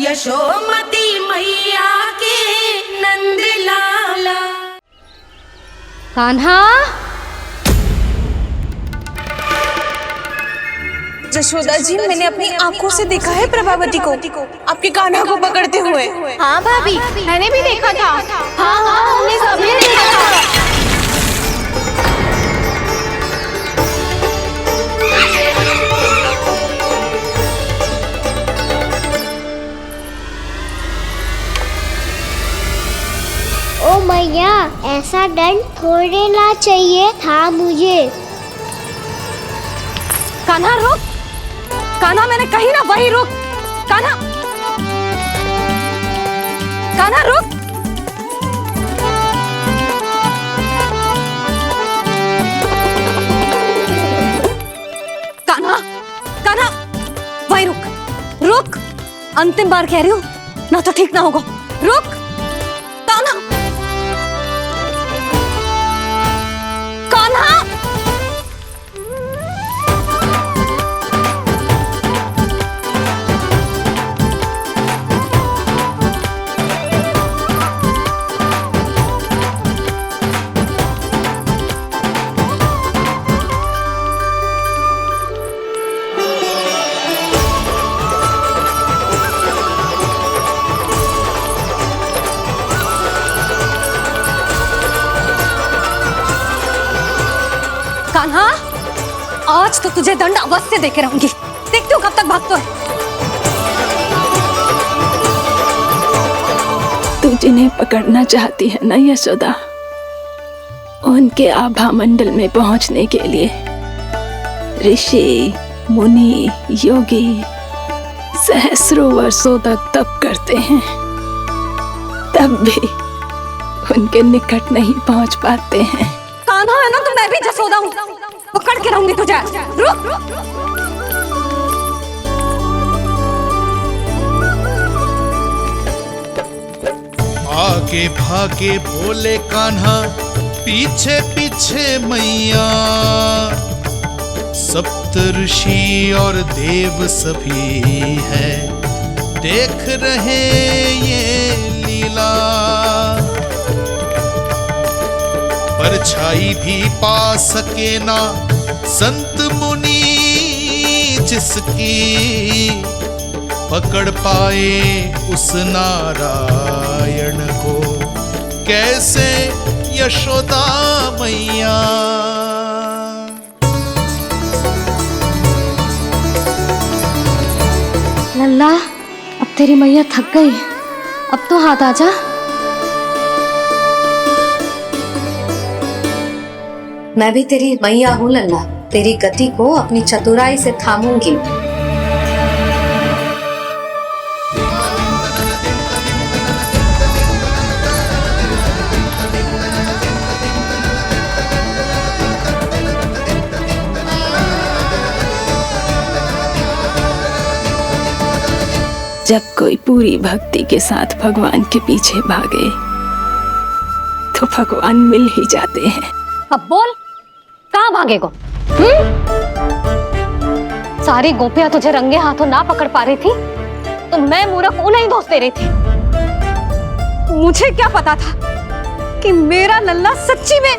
यशोमती मैया के नंद लाला। कान्हा, जशोदा जी, मैंने अपनी आंखों से देखा है प्रभावती को आपके कान्हा को पकड़ते हुए। हाँ भाभी, मैंने भी देखा था। हाँ हाँ, हमने सबने देखा था। ओ मैया, ऐसा दंड थोड़े ना चाहिए था मुझे। कान्हा रुक, कान्हा मैंने कही ना वही रुक। कान्हा, कान्हा रुक। कान्हा, कान्हा वही रुक, रुक। अंतिम बार कह रही हूँ, ना तो ठीक ना होगा। रुक कान्हा, कान्हा। कान्हा, आज तो तुझे दंड अवश्य देके रहूंगी। देखती हूँ कब तक भागते है। तू जिन्हें पकड़ना चाहती है ना यशोदा, उनके आभा मंडल में पहुंचने के लिए ऋषि, मुनि, योगी सहस्रों वर्षों तक तप करते हैं, तब भी उनके निकट नहीं पहुंच पाते हैं। कान्हा है ना, तो मैं भी जसोदा हूँ, पकड़ के रहूंगी तुझे। रुक, आगे भागे बोले कान्हा, पीछे पीछे मैया। सप्त ऋषि और देव सभी है, देख रहे ये लीला। परछाई भी पा सके ना संत मुनि जिसकी, पकड़ पाए उस नारायण को कैसे यशोदा मैया। लल्ला, अब तेरी मैया थक गई, अब तो हाथ आजा। मैं भी तेरी मैया हूँ लल्ला, तेरी गति को अपनी चतुराई से थामूंगी। जब कोई पूरी भक्ति के साथ भगवान के पीछे भागे तो भगवान मिल ही जाते हैं। अब बोल, कहाँ भागेगो? सारी गोपियां तुझे रंगे हाथों ना पकड़ पा रही थी, तो मैं मूर्ख उन्हें ही दोष दे रही थी। मुझे क्या पता था कि मेरा लल्ला सच्ची में।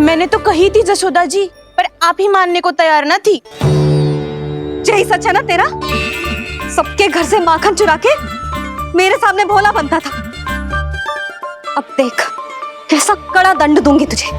मैंने तो कही थी जशोदा जी, पर आप ही मानने को तैयार न थी। यही सच है ना तेरा? सबके घर से माखन चुरा के मेरे सामने भोला बनता था। अब देख कैसा कड़ा दंड दूंगी तुझे।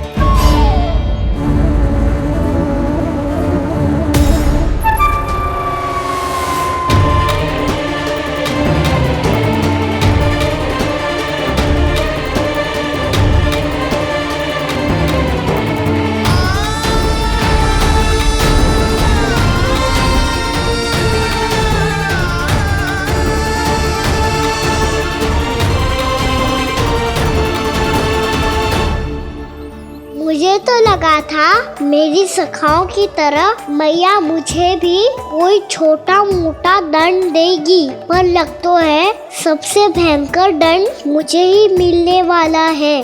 मुझे तो लगा था मेरी सखाओं की तरह मैया मुझे भी कोई छोटा मोटा दंड देगी, पर लग तो है सबसे भयंकर दंड मुझे ही मिलने वाला है।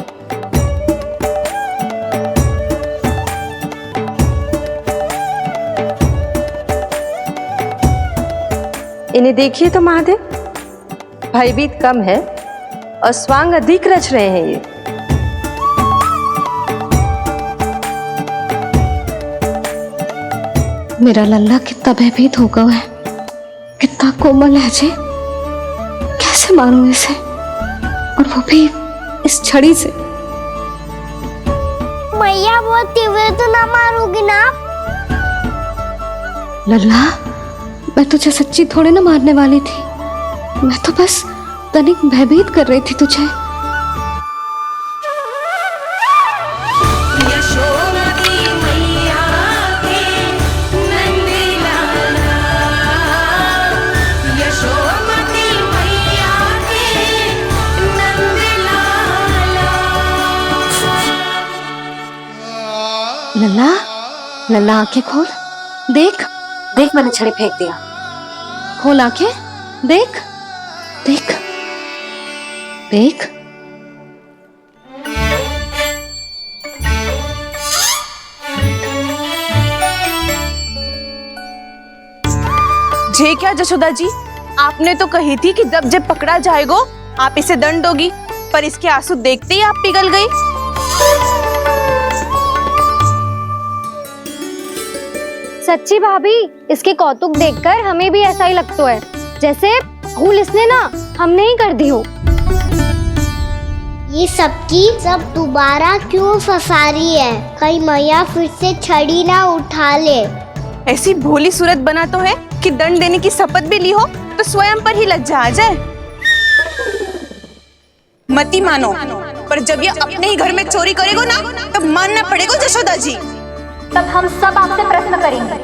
इन्हें देखिए तो महादेव, भयभीत कम है और स्वांग अधिक रच रहे हैं ये। मेरा लल्ला कितना भयभीत हो गया है, कितना कोमल है जी। कैसे मारूं इसे, और वो भी इस छड़ी से। मैया बोलती हुए तो ना मारोगी ना? लल्ला, मैं तुझे सच्ची थोड़ी ना मारने वाली थी, मैं तो बस तनिक भयभीत कर रही थी तुझे। यशोमती मैया के नंद लाला, यशोमती मैया के नंद लाला। लल्ला, लल्ला आंखें खोल, देख देख, मैंने छड़ी फेंक दिया। खोल आंखें, देख देख देख। जे क्या जशोदा जी, आपने तो कही थी कि जब पकड़ा जाएगा आप इसे दंड दोगी, पर इसके आंसू देखते ही आप पिघल गई। सच्ची भाभी, इसके कौतुक देखकर हमें भी ऐसा ही लगता है जैसे भूल इसने ना हमने ही कर दी हो। ये सबकी सब दोबारा क्यों फंसा रही है? कहीं मैया फिर से छड़ी ना उठा ले। ऐसी भोली सूरत बना तो है कि दंड देने की शपथ भी ली हो तो स्वयं पर ही लज्जा आ जाए। मती मानो, पर जब ये अपने ही घर में चोरी करेगा ना, तब मानना पड़ेगा जशोदा जी। तब हम सब आपसे प्रश्न करेंगे,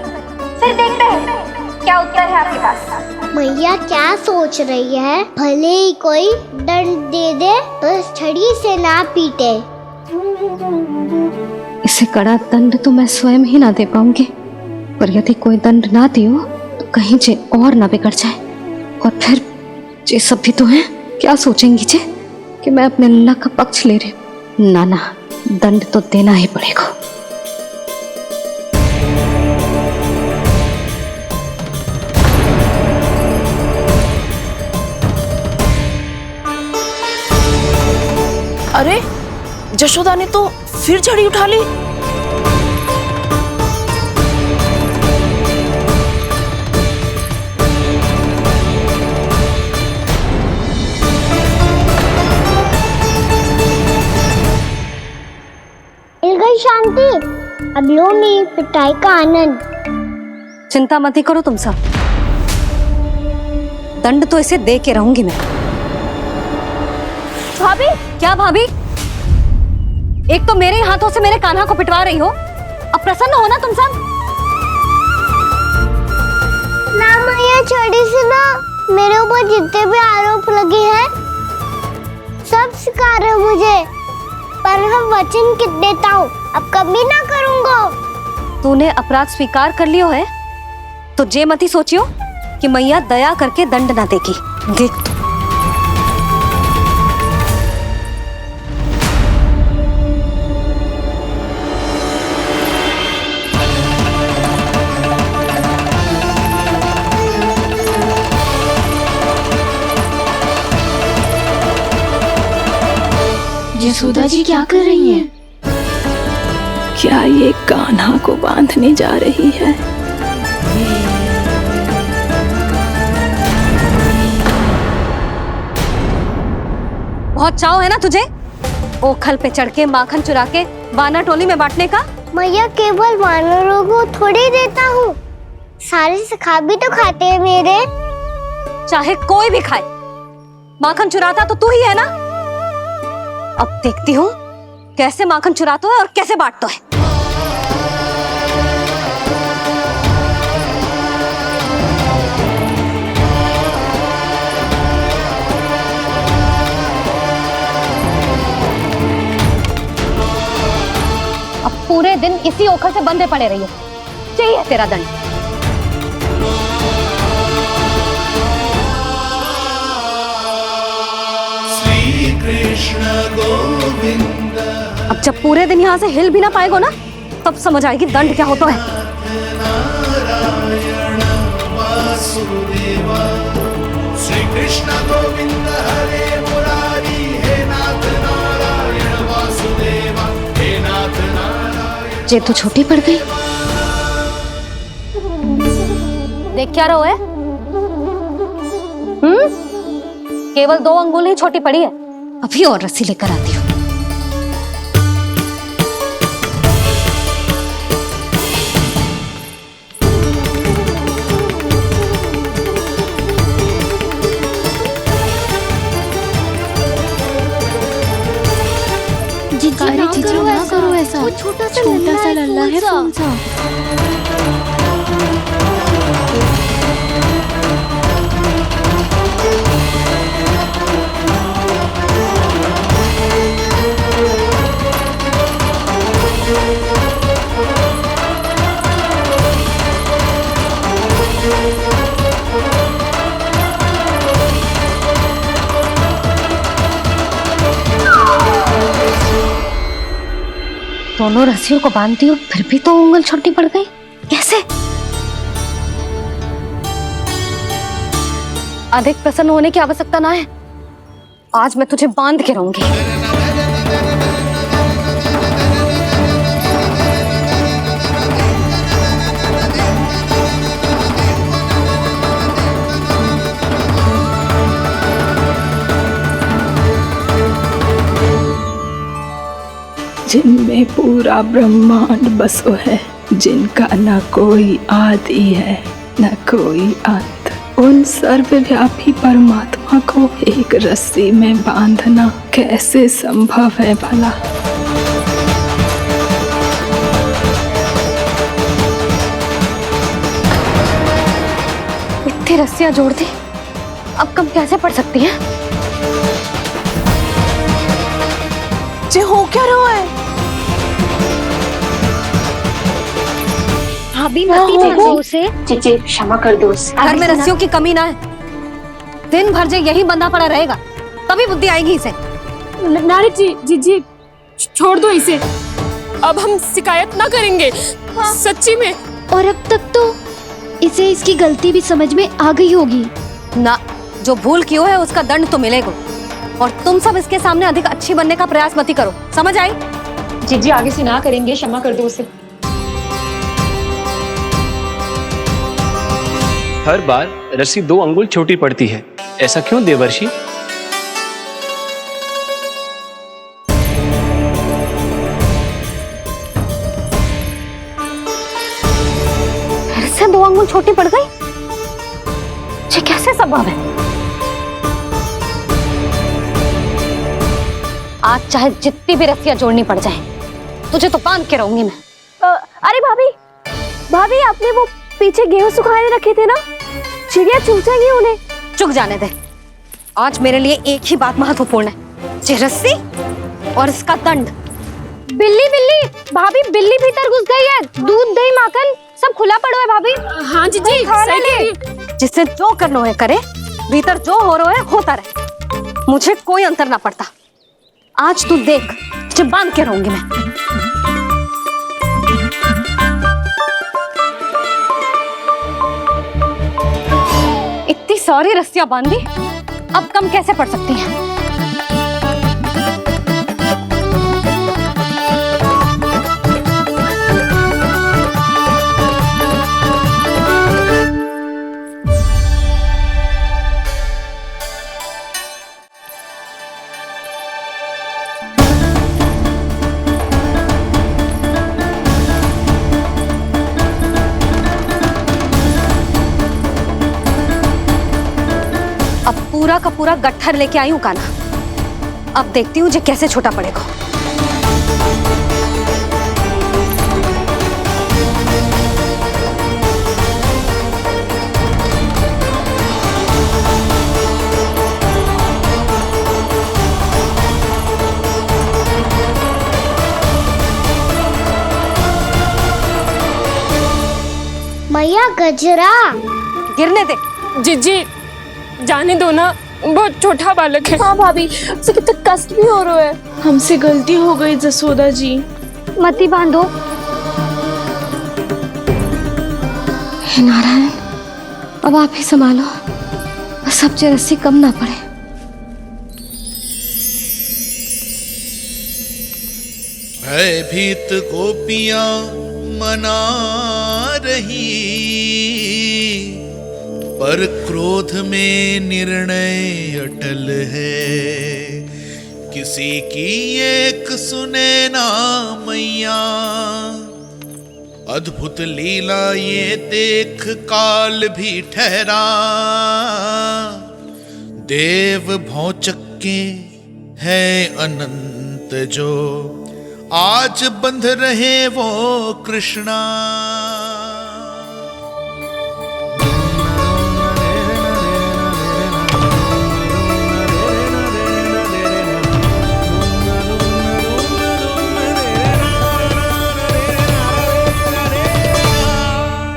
फिर देखते हैं क्या उत्तर है आपके पास। मैया क्या सोच रही है? भले ही कोई दंड दे दे, बस छड़ी से ना पीटे। इसे कड़ा दंड तो मैं स्वयं ही ना दे पाऊंगी, पर यदि कोई दंड ना दियो तो कहीं जे और ना बिगड़ जाए, और फिर जे सब भी तो हैं, क्या सोचेंगी जे कि मैं अपने अल्लाह का पक्ष ले रही हूँ। ना ना, दंड तो देना ही पड़ेगा। अरे, जशोदा ने तो फिर छड़ी उठा ली। मिल गई शांति, अब लो मेरी पिटाई का आनंद। चिंता मत ही करो तुम सब, दंड तो इसे दे के रहूंगी मैं। भाभी, क्या भाभी? एक तो मेरे हाथों से मेरे कान्हा को पिटवा रही हो, अब प्रसन्न हो ना तुम सब? ना मैया, छड़ी से ना मेरे ऊपर जितने भी आरोप लगे हैं सब स्वीकार है मुझे, पर हम वचन कित देता हूँ, अब कभी ना करूँगा। तूने अपराध स्वीकार कर लियो है तो जे मत ही सोचियो कि मैया दया करके दंड ना देगी। देख तू। यशोदा जी क्या कर रही हैं? क्या ये कान्हा को बांधने जा रही है? बहुत चाव है ना तुझे ओखल पे चढ़ के माखन चुरा के वानर टोली में बांटने का? मैया, केवल वानरों को थोड़ी देता हूँ, सारे सखा भी तो खाते हैं मेरे। चाहे कोई भी खाए, माखन चुराता तो तू ही है ना। अब देखती हूँ कैसे माखन चुराता है और कैसे बांटता है। अब पूरे दिन इसी ओखल से बंधे पड़े रहिए, चाहिए तेरा दंड। अब जब पूरे दिन यहाँ से हिल भी ना पाएगो ना, तब समझ आएगी दंड क्या होता है। कृष्ण गोविंद हरे मुरारी, हे नाथ नारायण वासुदेवा, हे नाथ नारायण। जे तू छोटी पड़ गई। देख क्या रहो है? केवल 2 अंगुल ही छोटी पड़ी है, अभी और रस्सी लेकर आती हूँ। जीजी ना करो ऐसा, छोटा सा लल्ला है कौन सा। दोनों रस्सियों को बांधती हूँ, फिर भी तो उंगल छोटी पड़ गई। कैसे? अधिक प्रसन्न होने की आवश्यकता ना है, आज मैं तुझे बांध के रहूंगी। जिनमें पूरा ब्रह्मांड बसो है, जिनका न कोई आदि है न कोई अंत, उन सर्वव्यापी परमात्मा को एक रस्सी में बांधना कैसे संभव है भला? इतनी रस्सियां जोड़ दी, अब कम कैसे पड़ सकती हैं? जे हो क्या रहा है? भाभी मती देखो उसे। जीजी क्षमा कर दो उसे। घर में रस्सियों की कमी ना है, दिन भर जो यही बंधा पड़ा रहेगा तभी बुद्धि आएगी इसे। नारी जी जीजी छोड़ दो इसे, अब हम शिकायत ना करेंगे। सच्ची में। और अब तक तो इसे इसकी गलती भी समझ में आ गई होगी ना। जो भूल की है उसका दंड तो मिलेगा, और तुम सब इसके सामने अधिक अच्छी बनने का प्रयास मत करो, समझ आई? जीजी आगे से ना करेंगे, क्षमा कर दो उसे। हर बार रस्सी 2 अंगुल छोटी पड़ती है, ऐसा क्यों देवर्षि? फिर से 2 अंगुल छोटी पड़ गई? ये कैसे संभव है? आज चाहे जितनी भी रस्सियां जोड़नी पड़ जाए, तुझे तो बांध के रहूंगी मैं। अरे भाभी, भाभी आपने वो पीछे गेहूं सुखाए रखे थे ना, चिड़िया चुग जाएंगी उन्हें। चुक जाने दे, आज मेरे लिए एक ही बात महत्वपूर्ण है, ये रस्सी और इसका दंड। बिल्ली बिल्ली, भाभी बिल्ली भीतर घुस गई है, दूध दही माखन सब खुला पड़ा है भाभी। हाँ जीजी सही कह रही है। जिससे जो करना है करे, भीतर जो हो रहा है होता रहे, मुझे कोई अंतर ना पड़ता। आज तू देख, तुझे बांध के रहूंगी मैं। इतनी सारी रस्सियां बांधी, अब कम कैसे पड़ सकती हैं? अब पूरा का पूरा गट्ठर लेके आई हूं कान्हा, अब देखती हूँ जे कैसे छोटा पड़ेगा। मैया गजरा गिरने दे। जीजी जाने दो ना, बहुत छोटा बालक है। हाँ भाभी, उसे कितना कष्ट भी हो रहा है। हमसे गलती हो गई जसोदा जी। मती बांधो। हे नारायण, अब आप ही संभालो, बस अब जे रस्सी कम ना पड़े। भयभीत गोपियां मना रही, पर क्रोध में निर्णय अटल है। किसी की एक सुने ना मैया, अद्भुत लीला ये देख काल भी ठहरा। देव भौचक्के है अनंत जो, आज बंध रहे वो कृष्णा।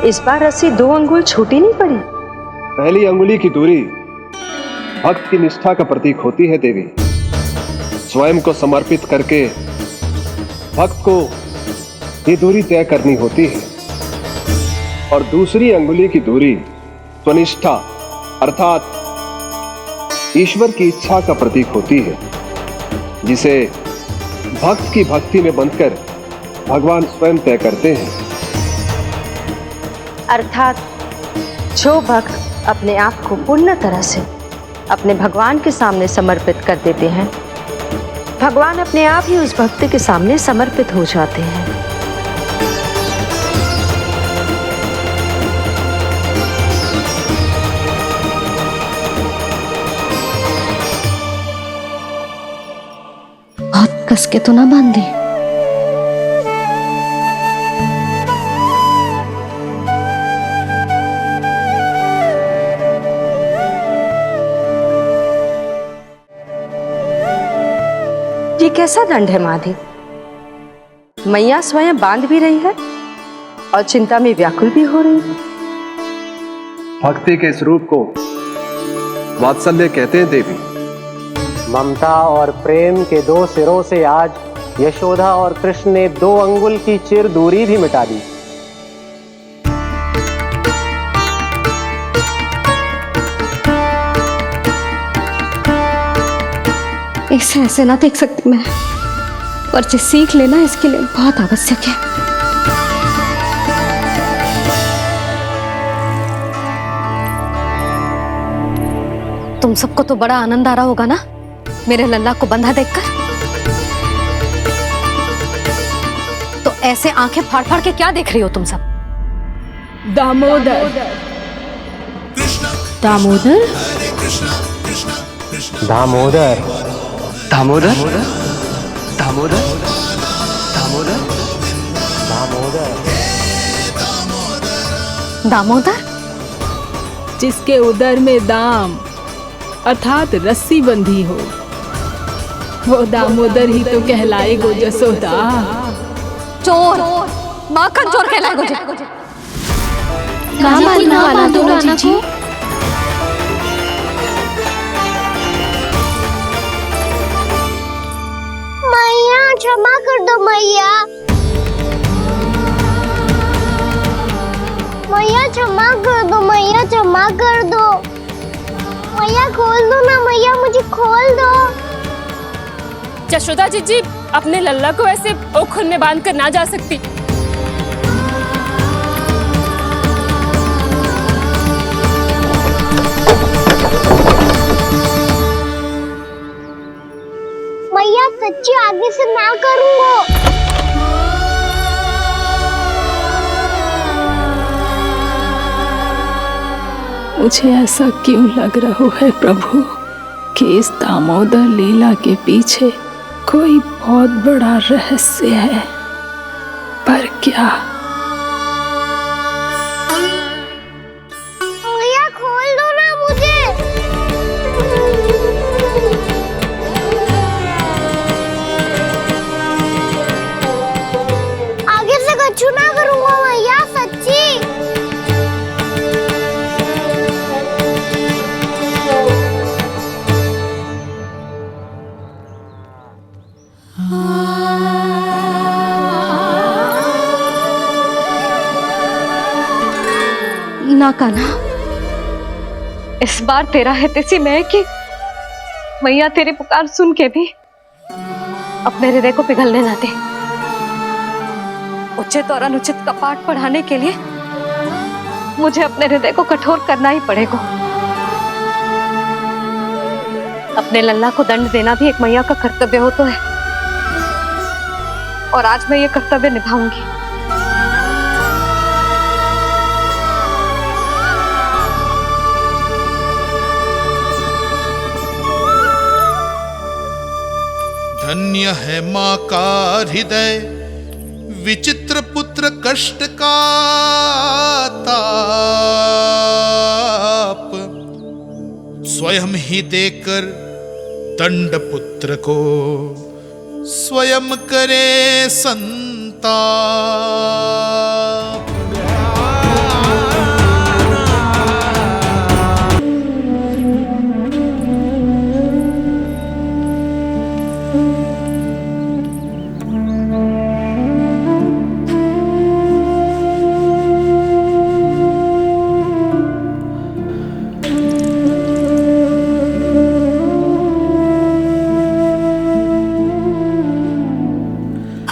इस बार रस्सी 2 अंगुल छोटी नहीं पड़ी। पहली अंगुली की दूरी भक्त की निष्ठा का प्रतीक होती है देवी। स्वयं को समर्पित करके भक्त को ये दूरी तय करनी होती है। और दूसरी अंगुली की दूरी स्वनिष्ठा अर्थात ईश्वर की इच्छा का प्रतीक होती है, जिसे भक्त की भक्ति में बंधकर भगवान स्वयं तय करते हैं। अर्थात जो भक्त अपने आप को पूर्ण तरह से अपने भगवान के सामने समर्पित कर देते हैं, भगवान अपने आप ही उस भक्त के सामने समर्पित हो जाते हैं। बहुत कस के तो ना बांध दी। ये कैसा दंड है माधि? मैया स्वयं बांध भी रही है और चिंता में व्याकुल भी हो रही है। भक्ति के इस रूप को वात्सल्य कहते हैं देवी। ममता और प्रेम के 2 सिरों से आज यशोदा और कृष्ण ने 2 अंगुल की चिर दूरी भी मिटा दी। इसे ऐसे ना देख सकती मैं, पर जो सीख लेना इसके लिए बहुत आवश्यक है। तुम सबको तो बड़ा आनंद आ रहा होगा ना मेरे लल्ला को बंधा देखकर। तो ऐसे आंखें फाड़ फाड़ के क्या देख रही हो तुम सब? दामोदर। दामोदर? दामोदर। दामोदर? दामोदर? दामोदर? दामोदर। दामोदर? जिसके उदर में दाम अर्थात रस्सी बंधी हो, वो दामोदर ही तो कहलाए गो जसोदा। चोर, माखन चोर कहलाए गो। जी। मैया क्षमा कर दो मैया। मैया क्षमा कर दो, मैया क्षमा कर दो। मैया खोल दो ना मैया, मुझे खोल दो। यशोदा जी अपने लल्ला को ऐसे ओखल में बांध कर ना जा सकती। मैया सच्ची आगे से ना करूंगा। मुझे ऐसा क्यों लग रहा है प्रभु कि इस दामोदर लीला के पीछे कोई बहुत बड़ा रहस्य है, पर क्या? मैया खोल दो ना मुझे। आगे से कछु ना करूंगा मैया, सच्ची। ना कान्हा, इस बार तेरा हितैषी मैं कि मैया तेरी पुकार सुन के भी अपने हृदय को पिघलने ना दे। उचित और अनुचित का पाठ पढ़ाने के लिए मुझे अपने हृदय को कठोर करना ही पड़ेगा। अपने लल्ला को दंड देना भी एक मैया का कर्तव्य हो तो है, और आज मैं ये कर्तव्य निभाऊंगी। धन्य है माँ का हृदय, विचित्र पुत्र कष्ट का ताप, स्वयं ही देकर दंड पुत्र को स्वयं करे संताप।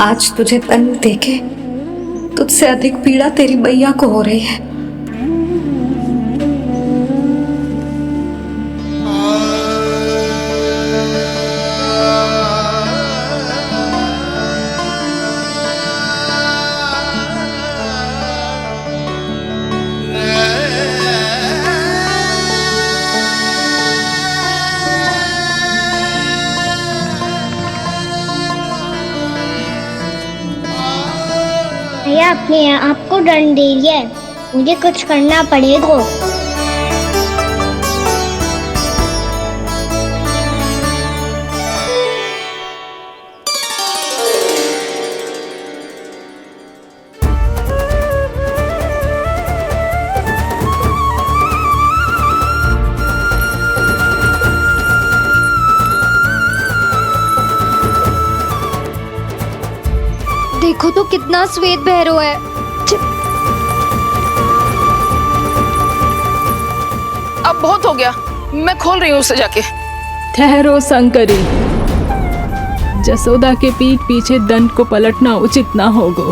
आज तुझे दंड देके तुझसे अधिक पीड़ा तेरी मैया को हो रही है। भैया अपने आप को दंड दे रही है, मुझे कुछ करना पड़ेगा। देखो तो कितना श्वेत भैरव है। अब बहुत हो गया, मैं खोल रही हूँ उसे जाके। ठहरो शंकरी, जसोदा के पीठ पीछे दंड को पलटना उचित ना होगा।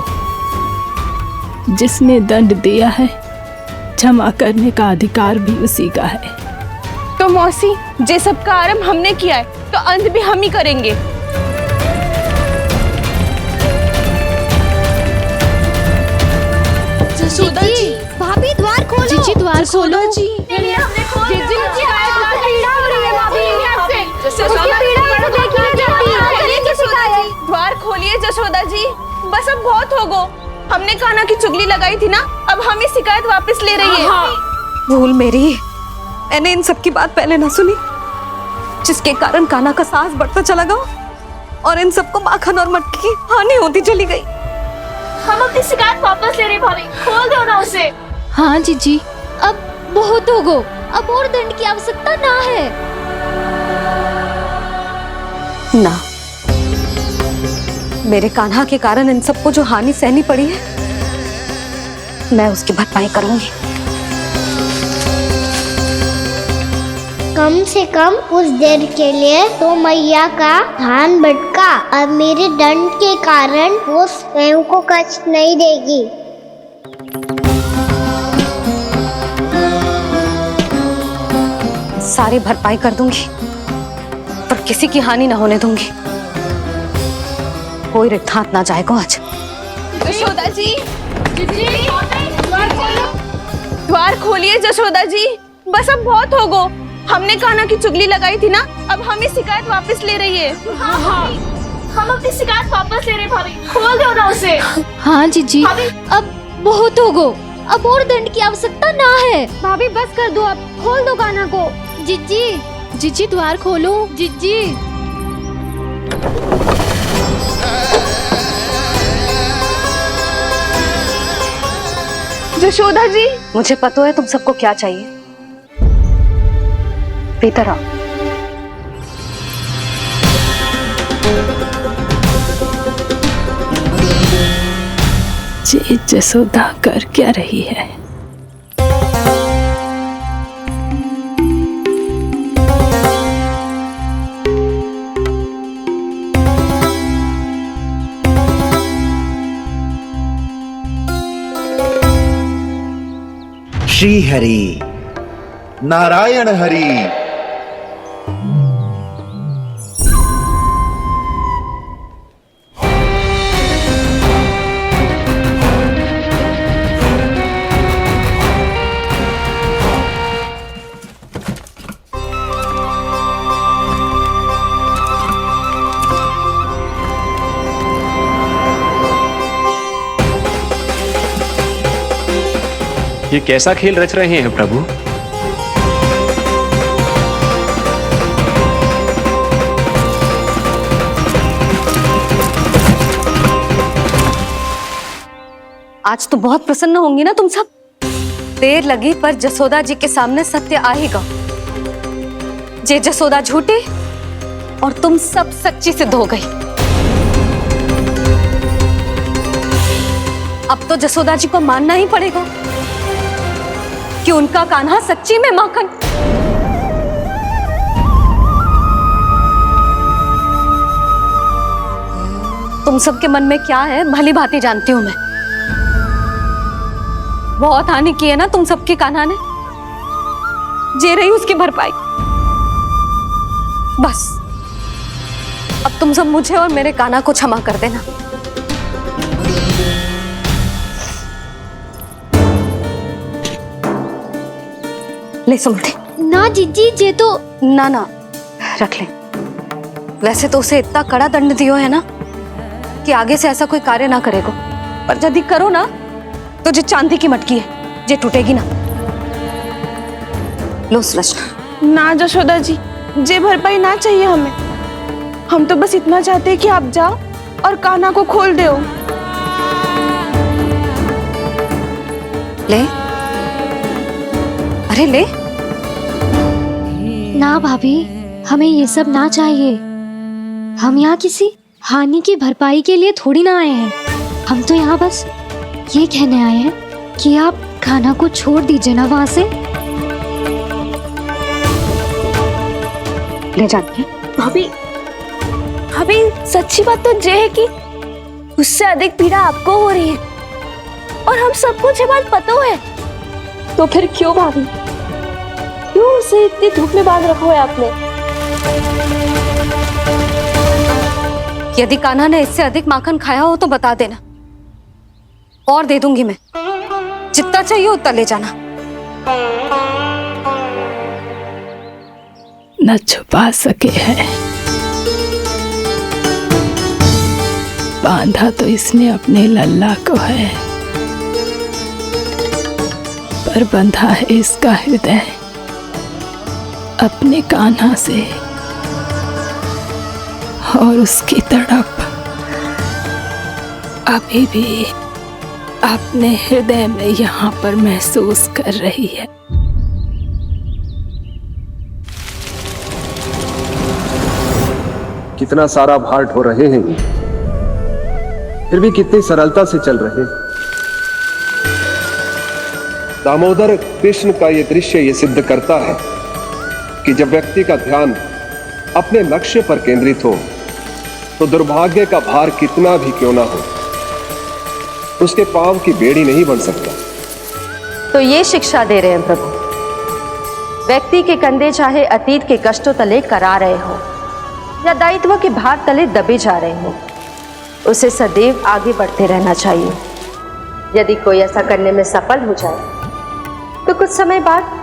जिसने दंड दिया है क्षमा करने का अधिकार भी उसी का है। तो मौसी, जे सब का आरंभ हमने किया है तो अंत भी हम ही करेंगे। जसोदा जी, भाभी द्वार खोलो। जीजी द्वार खोलो। जी द्वार खोलिए जसोदा जी, बस अब बहुत हो गो। हमने कान्हा की चुगली लगाई थी ना, अब हम ही शिकायत वापस ले रही है। भूल मेरी, मैंने इन सब की बात पहले ना सुनी, जिसके कारण कान्हा का साहस बढ़ता चला गया और इन सबको माखन और मटकी की हानि होती चली गई। हम अपनी शिकायत वापस ले रहे भाभी, खोल दो ना उसे। हाँ जीजी, अब बहुत हो गो, अब और दंड की आवश्यकता ना है। ना, मेरे कान्हा के कारण इन सबको जो हानि सहनी पड़ी है, मैं उसकी भरपाई करूंगी। कम से कम कुछ देर के लिए तो मैया का ध्यान भटका, अब मेरे दंड के कारण वो स्वयं को कष्ट नहीं देगी। सारी भरपाई कर दूंगी, पर किसी की हानि ना होने दूंगी। कोई रिक्त हाथ ना जाएगा आज। जसोदा जी, द्वार खोलिए जसोदा जी, बस अब बहुत हो गो। हमने कान्हा की चुगली लगाई थी ना, अब हम ही शिकायत वापस ले रही है। हम अपनी शिकायत वापस ले रहे भाभी, खोल दो ना उसे। हाँ जीजी, अब बहुत हो गो, अब और दंड की आवश्यकता ना है। भाभी बस कर दो, अब खोल दो कान्हा को। जीजी, जीजी द्वार खोलो। जीजी, जशोदा जी, मुझे पता है तुम सबको क्या चाहिए। भीतर आओ। ये जसोदा कर क्या रही है? श्री हरि, नारायण हरि। ये कैसा खेल रच रहे हैं प्रभु? आज तो बहुत प्रसन्न होंगी ना तुम सब। देर लगी पर जसोदा जी के सामने सत्य आएगा। जे जसोदा झूठी और तुम सब सच्ची सिद्ध हो गई। अब तो जसोदा जी को मानना ही पड़ेगा कि उनका कान्हा सच्ची में माखन। तुम सबके मन में क्या है भली भांति जानती हूं मैं। बहुत हानि की है ना तुम सबके कान्हा ने, जे रही उसकी भरपाई। बस अब तुम सब मुझे और मेरे कान्हा को क्षमा कर देना। ले सुमति। ना जीजी, जे तो ना ना रख ले। वैसे तो उसे इतना कड़ा दंड दियो है ना कि आगे से ऐसा कोई कार्य ना करेगा, पर यदि करो ना तो जो चांदी की मटकी है जे टूटेगी ना। लो सुलक्षणा। ना जशोदा जी, जे भरपाई ना चाहिए हमें। हम तो बस इतना चाहते हैं कि आप जाओ और कान्हा को खोल दो। ले, अरे ले। ना भाभी, हमें ये सब ना चाहिए। हम यहाँ किसी हानि की भरपाई के लिए थोड़ी ना आए हैं। हम तो यहाँ बस ये कहने आए हैं कि आप खाना को छोड़ दीजिए ना वहां से। ले जाते भाभी, भाभी सच्ची बात तो ये है कि उससे अधिक पीड़ा आपको हो रही है और हम सबको ये बात पता है। तो फिर क्यों भाभी, क्यों उसे इतनी धूप में बांध रखा है आपने? यदि कान्हा ने इससे अधिक माखन खाया हो तो बता देना, और दे दूंगी मैं। जितना चाहिए उतना ले जाना। न छुपा सके हैं, बांधा तो इसने अपने लल्ला को है, पर बंधा है इसका हृदय अपने कान्हा से। और उसकी तड़प अभी भी अपने हृदय में यहाँ पर महसूस कर रही है। कितना सारा भार ढो रहे हैं, फिर भी कितनी सरलता से चल रहे हैं। दामोदर कृष्ण का यह दृश्य ये सिद्ध करता है कि जब व्यक्ति का ध्यान अपने लक्ष्य पर केंद्रित हो तो दुर्भाग्य का भार कितना भी क्यों ना हो, उसके पांव की बेड़ी नहीं बन सकता। तो ये शिक्षा दे रहे हैं प्रभु। व्यक्ति के कंधे चाहे अतीत के कष्टों तले करा रहे हो या दायित्व के भार तले दबे जा रहे हो, उसे सदैव आगे बढ़ते रहना चाहिए। यदि कोई ऐसा करने में सफल हो जाए तो कुछ समय बाद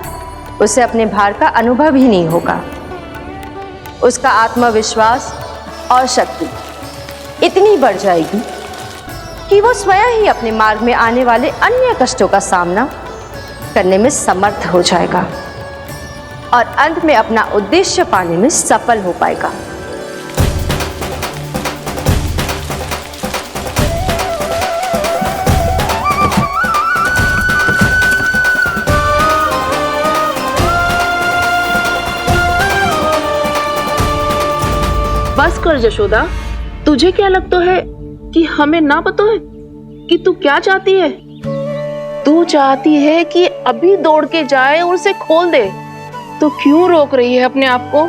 उसे अपने भार का अनुभव ही नहीं होगा। उसका आत्मविश्वास और शक्ति इतनी बढ़ जाएगी कि वो स्वयं ही अपने मार्ग में आने वाले अन्य कष्टों का सामना करने में समर्थ हो जाएगा और अंत में अपना उद्देश्य पाने में सफल हो पाएगा। बस कर जशोदा, तुझे क्या लगता है कि हमें ना पता है कि तू क्या चाहती है? तू चाहती है कि अभी दौड़ के जाए और उसे खोल दे, तो क्यों रोक रही है अपने आप को?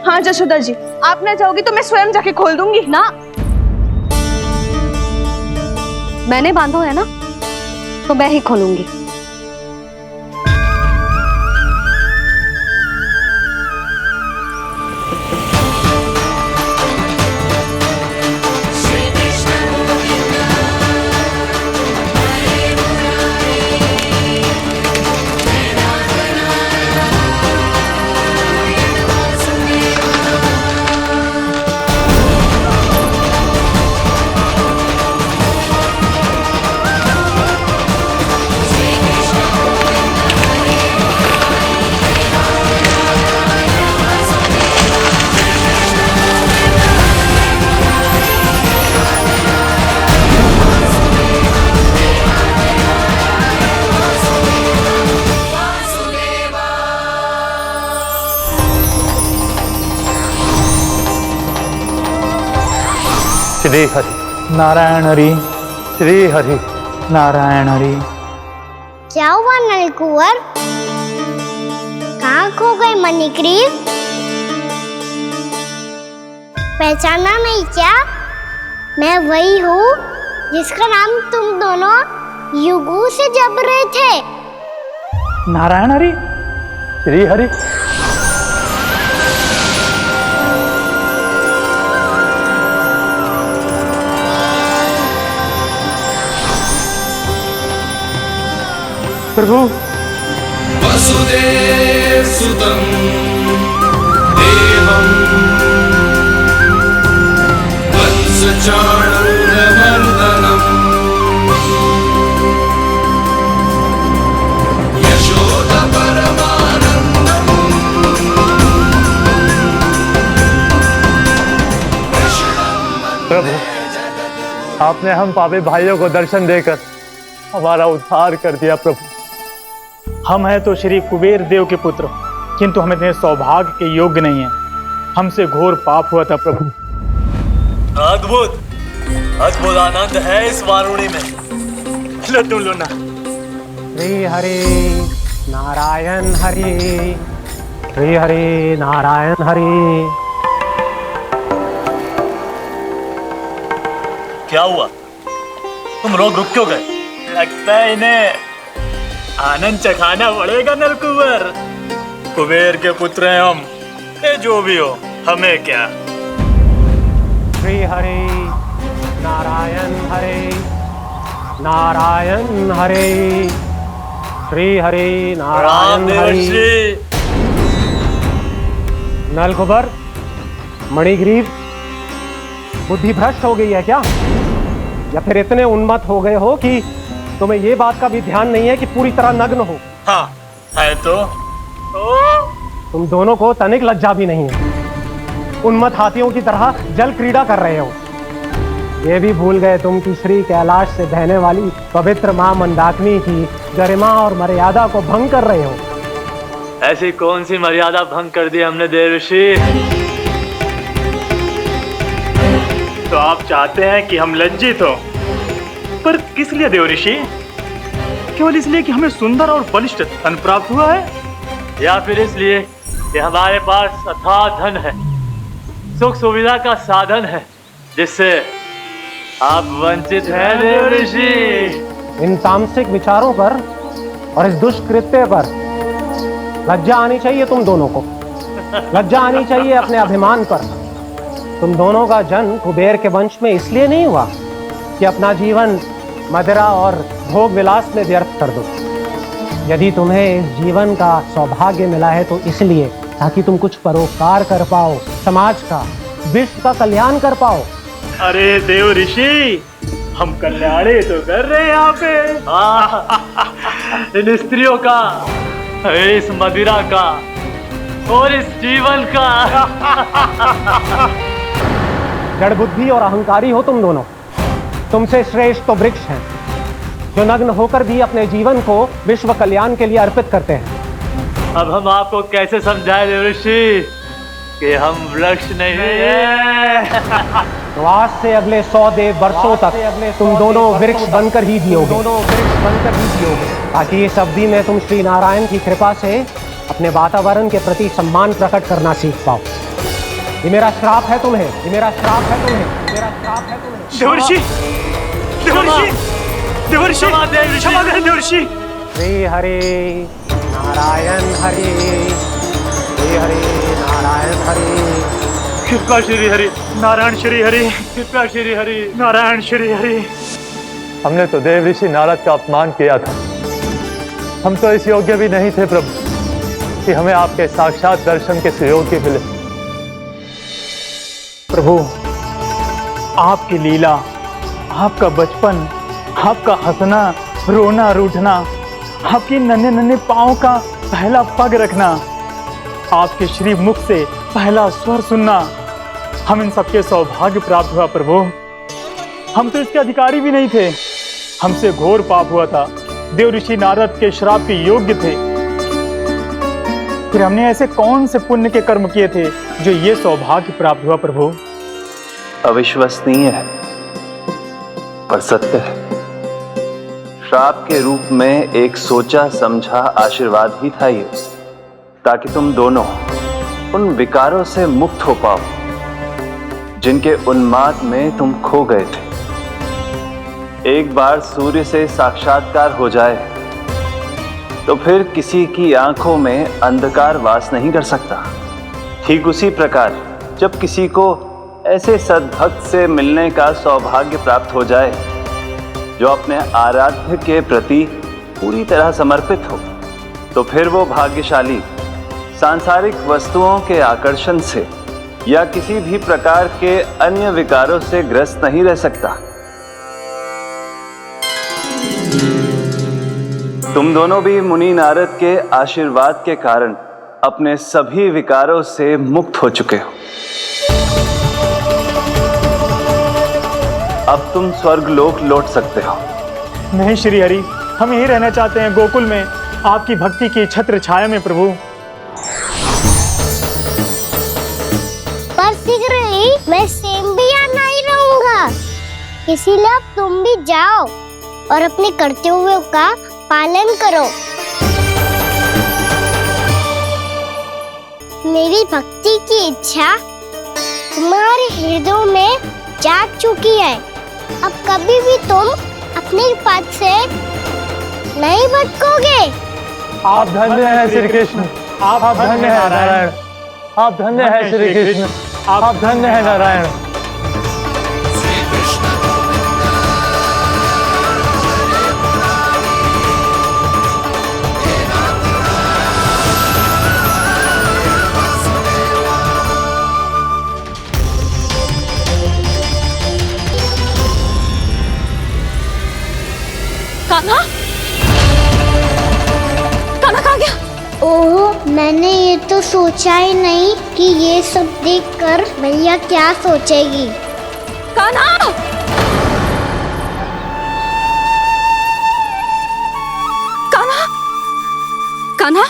हाँ जशोदा जी, आप ना जाओगी तो मैं स्वयं जाके खोल दूंगी। ना, मैंने बांधो है ना, तो मैं ही खोलूंगी। श्री हरि नारायण हरि, श्री हरि नारायण हरि। क्या हुआ नलकुंवर? कहाँ खो गए मणिग्रीव? पहचाना नहीं क्या? मैं वही हूँ जिसका नाम तुम दोनों युगों से जप रहे थे। नारायण हरि, श्री हरि। प्रभु वसुदेव सुतं देवं वत्सचाणूरमर्दनम् यशोदा परमानन्दम् प्रभु, आपने हम पापी भाइयों को दर्शन देकर हमारा उद्धार कर दिया। प्रभु, हम हैं तो श्री कुबेर देव के पुत्र, किंतु हम इतने सौभाग्य के योग्य नहीं हैं। हमसे घोर पाप हुआ था प्रभु। अद्भुत अद्भुत आनंद है इस वारुणी में। लड्डू लो ना। श्री हरि नारायण हरि, श्री हरि नारायण हरि। क्या हुआ? तुम लोग रुक क्यों गए? लगता है इन्हें आनंद चखाना पड़ेगा नलकुंवर। कुबेर के पुत्र हैं हम, ये जो भी हो हमें क्या। श्री हरि नारायण हरि, नारायण हरि, श्री हरि नारायण हरि। नलकुंवर, मणिग्रीव, बुद्धि भ्रष्ट हो गई है क्या? या फिर इतने उन्मत्त हो गए हो कि तुम्हें ये बात का भी ध्यान नहीं है कि पूरी तरह नग्न हो? हाँ है तो तुम दोनों को तनिक लज्जा भी नहीं है। उन्मत्त हाथियों की तरह जल क्रीड़ा कर रहे हो। ये भी भूल गए तुम कि श्री कैलाश से बहने वाली पवित्र मां मंदाकिनी की गरिमा और मर्यादा को भंग कर रहे हो। ऐसी कौन सी मर्यादा भंग कर दी हमने देवर्षि? तो आप चाहते हैं कि हम लज्जित हो, पर किस लिए देवर्षि? केवल इसलिए कि हमें सुंदर और बलिष्ठ धन प्राप्त हुआ है, या फिर इसलिए कि हमारे पास अथाह धन है, सुख सुविधा का साधन है, जिससे आप वंचित हैं देवर्षि? इन तामसिक विचारों पर और इस दुष्कृत्य पर लज्जा आनी चाहिए तुम दोनों को। लज्जा आनी चाहिए अपने अभिमान पर। तुम दोनों का जन्म कुबेर के वंश में इसलिए नहीं हुआ कि अपना जीवन मदिरा और भोग विलास में व्यर्थ कर दो। यदि तुम्हें इस जीवन का सौभाग्य मिला है तो इसलिए ताकि तुम कुछ परोपकार कर पाओ, समाज का, विश्व का कल्याण कर पाओ। अरे देवर्षि, हम कल्याण तो कर रहे हैं यहाँ पे। इन स्त्रियों का, इस मदिरा का और इस जीवन का। जड़ बुद्धि और अहंकारी हो तुम दोनों। तुमसे श्रेष्ठ तो वृक्ष हैं, जो नग्न होकर भी अपने जीवन को विश्व कल्याण के लिए अर्पित करते हैं। अब हम आपको कैसे समझाएं देवर्षि कि हम वृक्ष नहीं हैं? तो आज से अगले 100 वर्षों तक तुम दोनों वृक्ष बनकर ही जियोगे। ताकि इस अवधि में तुम श्री नारायण की कृपा से अपने वातावरण के प्रति सम्मान प्रकट करना सीख पाओ। ये मेरा श्राप है तुम्हें, ये मेरा श्राप है तुम्हें, ये मेरा श्राप है तुम्हें। देवर्षि, देवर्षि, देवर्षि क्षमा करें देवर्षि। श्री हरि नारायण हरि, श्री हरि नारायण हरि, कृपा श्री हरि नारायण श्री हरि, कृपा श्री हरि नारायण श्री हरि। हमने तो देव ऋषि नारद का अपमान किया था। हम तो इस योग्य भी नहीं थे प्रभु कि हमें आपके साक्षात दर्शन के सुयोग्य मिले। प्रभु आपकी लीला, आपका बचपन, आपका हंसना, रोना, रूठना, आपकी नन्हे नन्हे पाँव का पहला पग रखना, आपके श्री मुख से पहला स्वर सुनना, हम इन सबके सौभाग्य प्राप्त हुआ प्रभु। हम तो इसके अधिकारी भी नहीं थे। हमसे घोर पाप हुआ था, देव ऋषि नारद के श्राप के योग्य थे। फिर हमने ऐसे कौन से पुण्य के कर्म किए थे जो ये सौभाग्य प्राप्त हुआ प्रभु? अविश्वसनीय है पर सत्य है। श्राप के रूप में एक सोचा समझा आशीर्वाद ही था ये, ताकि तुम दोनों उन विकारों से मुक्त हो पाओ जिनके उन्माद में तुम खो गए थे। एक बार सूर्य से साक्षात्कार हो जाए तो फिर किसी की आंखों में अंधकार वास नहीं कर सकता। ठीक उसी प्रकार जब किसी को ऐसे सद्भक्त से मिलने का सौभाग्य प्राप्त हो जाए जो अपने आराध्य के प्रति पूरी तरह समर्पित हो, तो फिर वो भाग्यशाली सांसारिक वस्तुओं के आकर्षण से या किसी भी प्रकार के अन्य विकारों से ग्रस्त नहीं रह सकता। तुम दोनों भी मुनि नारद के आशीर्वाद के कारण अपने सभी विकारों से मुक्त हो चुके हो। अब तुम स्वर्गलोक लौट सकते हो। नहीं श्री हरि, हम यही रहना चाहते हैं गोकुल में, आपकी भक्ति की छत्र छाया में प्रभु। पर शीघ्र ही मैं सेम्बिया नहीं रहूंगा, इसीलिए अब तुम भी जाओ और अपने कर्तव्यों का पालन करो। मेरी भक्ति की इच्छा तुम्हारे हृदय में जाग चुकी है। अब कभी भी तुम अपने पद से नहीं भटकोगे। आप धन्य हैं श्री कृष्ण, आप धन्य हैं नारायण, आप धन्य हैं श्री कृष्ण, आप धन्य हैं नारायण। कान्हा, कान्हा कहाँ गया? ओह, मैंने ये तो सोचा ही नहीं कि ये सब देखकर भैया क्या सोचेगी। कान्हा! कान्हा! कान्हा!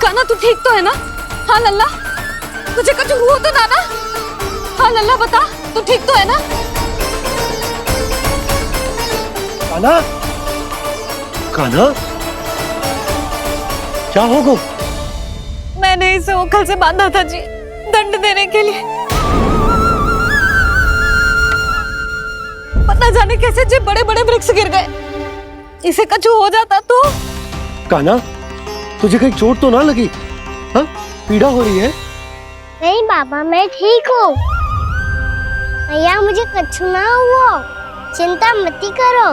कान्हा तू ठीक तो है ना? हाँ लल्ला, तुझे कुछ हुआ तो ना? हाँ लल्ला बता, तू ठीक तो है ना? कान्हा, कान्हा, क्या होगा? मैंने इसे ओखल से बांधा था जी, दंड देने के लिए। पता जाने कैसे जे बड़े बड़े वृक्ष गिर गए। इसे कुछ हो जाता तो? कान्हा, तुझे कहीं चोट तो ना लगी? हाँ, पीड़ा हो रही है? नहीं बाबा, मैं ठीक हूँ। भैया मुझे कुछ ना हुआ, चिंता मत करो।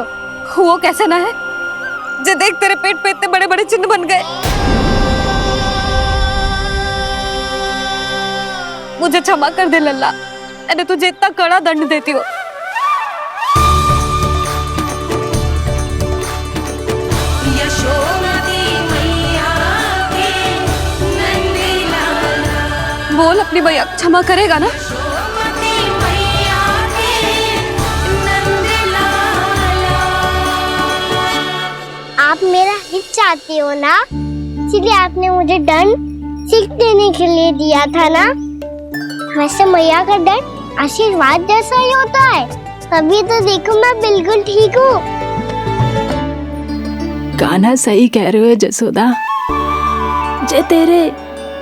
वो कैसे ना है? जे देख तेरे पेट पे इतने बड़े बड़े चिन्ह बन गए। मुझे क्षमा कर दे लल्ला, मैंने तुझे इतना कड़ा दंड देती हूँ। बोल अपनी भैया क्षमा करेगा ना? आप मेरा हित चाहते हो ना, इसलिए आपने मुझे दंड सीख देने के लिए दिया था ना। वैसे मैया का दंड आशीर्वाद जैसा ही होता है, तभी तो देखो मैं बिल्कुल ठीक हूँ। कान्हा सही कह रहे हो जसोदा, जे तेरे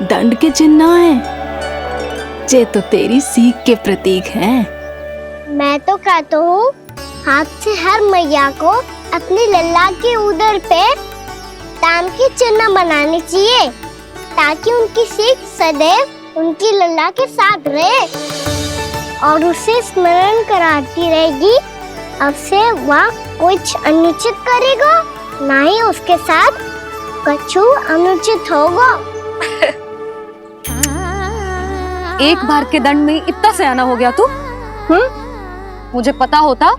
दंड के चिन्ह है, जे तो तेरी सीख के प्रतीक हैं। मैं तो कहता हूँ हाथ से हर मैया को अपनी लल्ला के उदर पे ताम की चिन्ह बनानी चाहिए ताकि उनकी सीख सदैव उनकी लल्ला के साथ रहे और उसे स्मरण कराती रहेगी। अब से वह कुछ अनुचित करेगा, ना ही उसके साथ कछु अनुचित होगा। एक बार के दंड में इतना सयाना हो गया तू? मुझे पता होता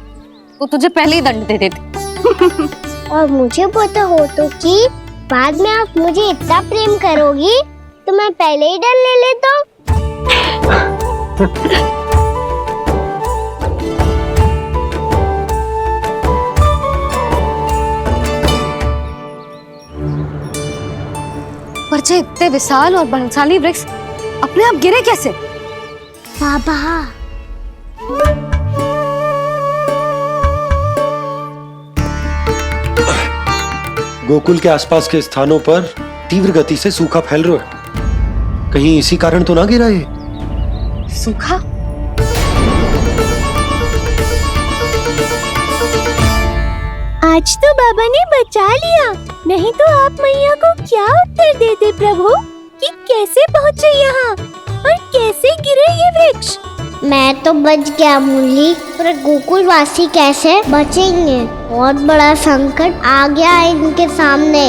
तो तुझे पहले ही दंड दे देती। और मुझे पता हो तो कि बाद में आप मुझे इतना प्रेम करोगी तो मैं पहले ही दंड ले लेता। परचे इतने विशाल और बलशाली वृक्ष अपने आप गिरे कैसे? बाबा गोकुल के आसपास के स्थानों पर तीव्र गति से सूखा फैल रहा है। कहीं इसी कारण तो ना गिरा ये? सूखा? आज तो बाबा ने बचा लिया, नहीं तो आप मैया को क्या उत्तर देते प्रभु कि कैसे पहुँचे यहाँ और कैसे गिरे ये वृक्ष। मैं तो बच गया मुरली, पर गोकुल वासी कैसे बचेंगे? बहुत बड़ा संकट आ गया है इनके सामने।